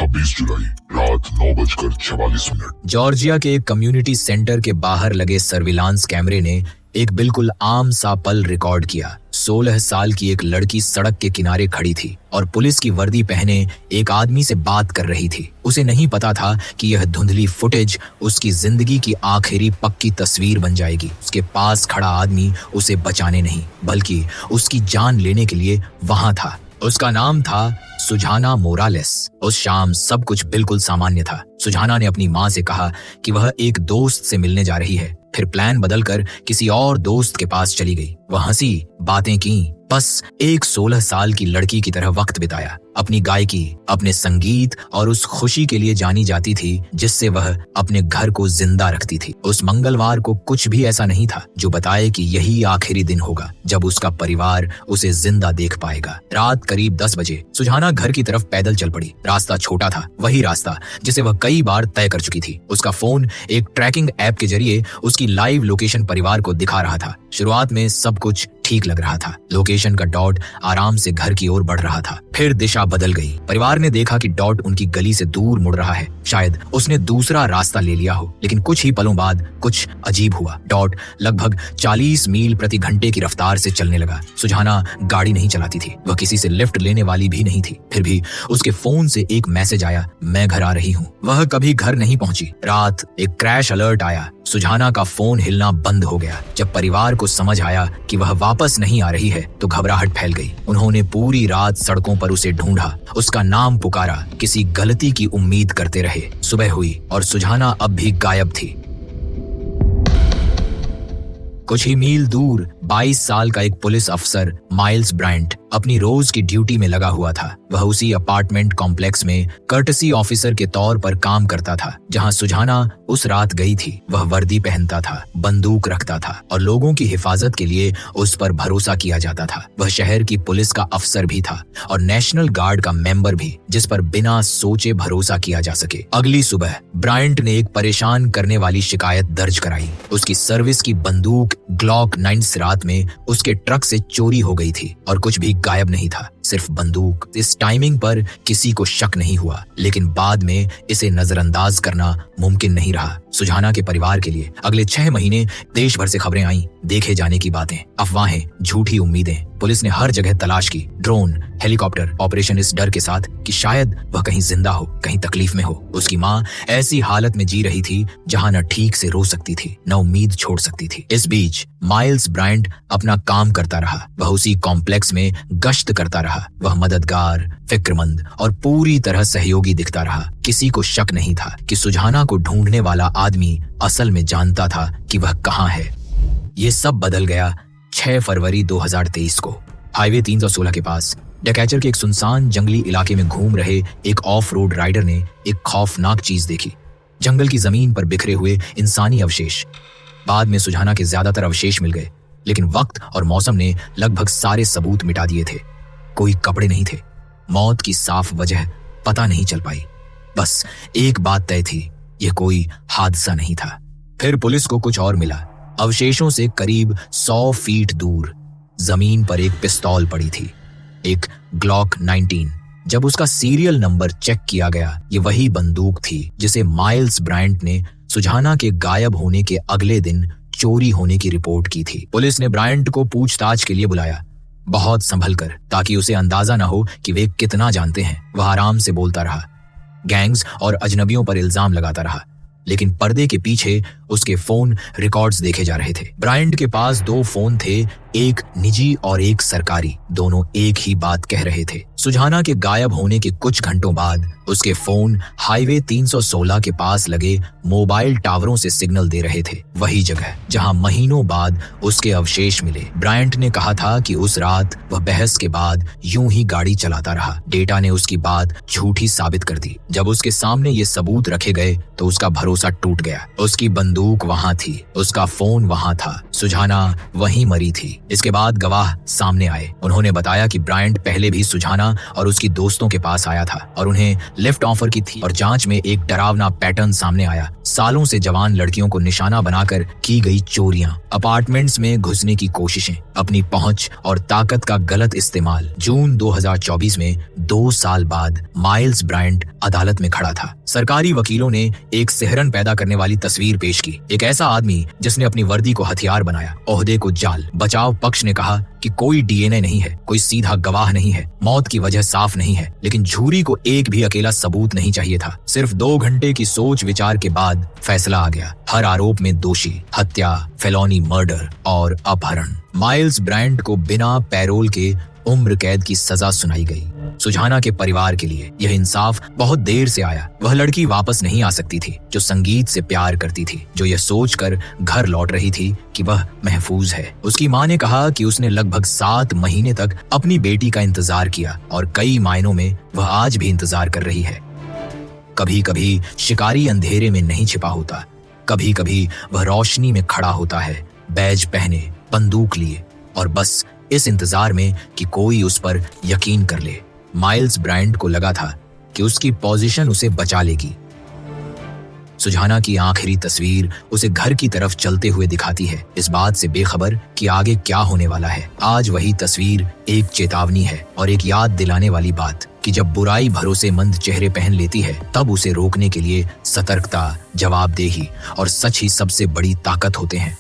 26 जुलाई रात 9:44। जॉर्जिया के एक कम्युनिटी सेंटर के बाहर लगे सर्विलांस कैमरे ने एक बिल्कुल आम सा पल रिकॉर्ड किया। 16 साल की एक लड़की सड़क के किनारे खड़ी थी और पुलिस की वर्दी पहने एक आदमी से बात कर रही थी। उसे नहीं पता था कि यह धुंधली फुटेज उसकी जिंदगी की आखिरी पक्की तस्वीर बन जाएगी। उसके पास खड़ा आदमी उसे बचाने नहीं बल्कि उसकी जान लेने के लिए वहां था। उसका नाम था सुझाना मोरालेस। उस शाम सब कुछ बिल्कुल सामान्य था। सुझाना ने अपनी माँ से कहा कि वह एक दोस्त से मिलने जा रही है, फिर प्लान बदलकर किसी और दोस्त के पास चली गई। वह हंसी, बातें की, बस एक 16 साल की लड़की की तरह वक्त बिताया। अपनी गायकी, अपने संगीत और उस खुशी के लिए जानी जाती थी जिससे वह अपने घर को जिंदा रखती थी। उस मंगलवार को कुछ भी ऐसा नहीं था जो बताए कि यही आखिरी दिन होगा जब उसका परिवार उसे जिंदा देख पाएगा। रात करीब 10 बजे सुझाना घर की तरफ पैदल चल पड़ी। रास्ता छोटा था, वही रास्ता जिसे वह कई बार तय कर चुकी थी। उसका फोन एक ट्रैकिंग ऐप के जरिए उसकी लाइव लोकेशन परिवार को दिखा रहा था। शुरुआत में सब कुछ ठीक लग रहा था। लोकेशन का डॉट आराम से घर की ओर बढ़ रहा था, फिर दिशा बदल गई। परिवार ने देखा कि डॉट उनकी गली से दूर मुड़ रहा है। शायद उसने दूसरा रास्ता ले लिया हो, लेकिन कुछ ही पलों बाद कुछ अजीब हुआ। डॉट लगभग 40 मील प्रति घंटे की रफ्तार से चलने लगा। सुझाना गाड़ी नहीं चलाती थी, वह किसी से लिफ्ट लेने वाली भी नहीं थी। फिर भी उसके फोन से एक मैसेज आया, मैं घर आ रही हूँ। वह कभी घर नहीं पहुंची। रात एक क्रैश अलर्ट आया। सुझाना का फोन हिलना बंद हो गया। जब परिवार को समझ आया कि वह वापस नहीं आ रही है तो घबराहट फैल गई। उन्होंने पूरी रात सड़कों पर उसे ढूंढा, उसका नाम पुकारा, किसी गलती की उम्मीद करते रहे। सुबह हुई और सुझाना अब भी गायब थी। कुछ ही मील दूर 22 साल का एक पुलिस अफसर माइल्स ब्रायंट अपनी रोज की ड्यूटी में लगा हुआ था। वह उसी अपार्टमेंट कॉम्प्लेक्स में कर्टसी ऑफिसर के तौर पर काम करता था जहां सुझाना उस रात गई थी। वह वर्दी पहनता था, बंदूक रखता था और लोगों की हिफाजत के लिए उस पर भरोसा किया जाता था। वह शहर की पुलिस का अफसर भी था और नेशनल गार्ड का मेंबर भी, जिस पर बिना सोचे भरोसा किया जा सके। अगली सुबह ब्रायंट ने एक परेशान करने वाली शिकायत दर्ज कराई। उसकी सर्विस की बंदूक ग्लॉक 9 रात में उसके ट्रक से चोरी हो गई थी और कुछ भी गायब नहीं था, सिर्फ बंदूक। इस टाइमिंग पर किसी को शक नहीं हुआ, लेकिन बाद में इसे नजरअंदाज करना मुमकिन नहीं रहा। सुझाना के परिवार के लिए अगले 6 महीने देश भर से खबरें आईं, देखे जाने की बातें, अफवाहें, झूठी उम्मीदें। पुलिस ने हर जगह तलाश की, ड्रोन, हेलीकॉप्टर, ऑपरेशन, इस डर के साथ कि शायद वह कहीं जिंदा हो, कहीं तकलीफ में हो। उसकी माँ ऐसी हालत में जी रही थी जहां न ठीक से रो सकती थी, न उम्मीद छोड़ सकती थी। इस बीच माइल्स ब्रायंट अपना काम करता रहा। वह उसी कॉम्प्लेक्स में गश्त करता रहा। वह मददगार, फिक्रमंद और पूरी तरह सहयोगी दिखता रहा। किसी को शक नहीं था कि सुझाना को ढूंढने वाला आदमी असल में जानता था कि वह कहाँ है। ये सब बदल गया 6 फरवरी 2023 को। हाईवे 316 के पास डकैचर के एक सुनसान जंगली इलाके में घूम रहे एक ऑफ रोड राइडर ने एक खौफनाक चीज देखी। जंगल की जमीन पर बिखरे हुए इंसानी अवशेष। बाद में सुझाना के ज्यादातर अवशेष मिल गए, लेकिन वक्त और मौसम ने लगभग सारे सबूत मिटा दिए थे। कोई कपड़े नहीं थे। मौत की साफ वजह पता नहीं चल पाई। बस एक बात तय थी, यह कोई हादसा नहीं था। फिर पुलिस को कुछ और मिला। अवशेषों से करीब 100 फीट दूर जमीन पर एक पिस्तौल पड़ी थी, एक ग्लॉक 19। जब उसका सीरियल नंबर चेक किया गया, ये वही बंदूक थी जिसे माइल्स ब्रायंट ने सुझाना के गायब होने के अगले दिन चोरी होने की रिपोर्ट की थी। पुलिस ने ब्रायंट को पूछताछ के लिए बुलाया, बहुत संभल कर, ताकि उसे अंदाजा न हो कि वे कितना जानते हैं। वह आराम से बोलता रहा, गैंग्स और अजनबियों पर इल्जाम लगाता रहा, लेकिन पर्दे के पीछे उसके फोन रिकॉर्ड्स देखे जा रहे थे। ब्रायंट के पास 2 फोन थे, एक निजी और एक सरकारी। दोनों एक ही बात कह रहे थे। सुझाना के गायब होने के कुछ घंटों बाद उसके फोन हाईवे 316 के पास लगे मोबाइल टावरों से सिग्नल दे रहे थे, वही जगह जहां महीनों बाद उसके अवशेष मिले। ब्रायंट ने कहा था कि उस रात वह बहस के बाद यूं ही गाड़ी चलाता रहा। डेटा ने उसकी बात झूठी साबित कर दी। जब उसके सामने ये सबूत रखे गए तो उसका भरोसा टूट गया। उसकी बंदूक बंदूक वहां थी, उसका फोन वहां था, सुजाना वहीं मरी थी। इसके बाद गवाह सामने आए। उन्होंने बताया कि ब्रायंट पहले भी सुजाना और उसकी दोस्तों के पास आया था और उन्हें लिफ्ट ऑफर की थी, और जांच में एक डरावना पैटर्न सामने आया। सालों से जवान लड़कियों को निशाना बनाकर की गई चोरियां, अपार्टमेंट्स में घुसने की कोशिशें, अपनी पहुंच और ताकत का गलत इस्तेमाल। जून 2024 में 2 साल बाद माइल्स ब्रायंट अदालत में खड़ा था। सरकारी वकीलों ने एक सिहरन पैदा करने वाली तस्वीर पेश की। एक ऐसा आदमी जिसने अपनी वर्दी को हथियार बनाया, ओहदे को जाल। बचाव पक्ष ने कहा कि कोई डीएनए नहीं है, कोई सीधा गवाह नहीं है, मौत की वजह साफ नहीं है, लेकिन जूरी को एक भी अकेला सबूत नहीं चाहिए था। सिर्फ 2 घंटे की सोच विचार के बाद फैसला आ गया। हर आरोप में दोषी, हत्या, फेलोनी मर्डर और अपहरण। माइल्स ब्रायंट को बिना पैरोल के उम्र कैद की सजा सुनाई गई। सुजाना के परिवार के लिए यह इंसाफ बहुत देर से आया। वह लड़की वापस नहीं आ सकती थी जो संगीत से प्यार करती थी, जो यह सोचकर घर लौट रही थी कि वह महफूज है। उसकी मां ने कहा कि उसने लगभग 7 महीने तक अपनी बेटी का इंतजार किया और कई मायनों में वह आज भी इंतजार कर रही है। कभी कभी शिकारी अंधेरे में नहीं छिपा होता, कभी कभी वह रोशनी में खड़ा होता है, बैज पहने, बंदूक लिए, और बस इस इंतजार में कि कोई उस पर यकीन कर ले। माइल्स ब्रायंट को लगा था कि उसकी पोजीशन उसे बचा लेगी। सुजाना की आखिरी तस्वीर उसे घर की तरफ चलते हुए दिखाती है, इस बात से बेखबर कि आगे क्या होने वाला है। आज वही तस्वीर एक चेतावनी है और एक याद दिलाने वाली बात कि जब बुराई भरोसेमंद चेहरे पहन लेती है, तब उसे रोकने के लिए सतर्कता, जवाबदेही और सच ही सबसे बड़ी ताकत होते हैं।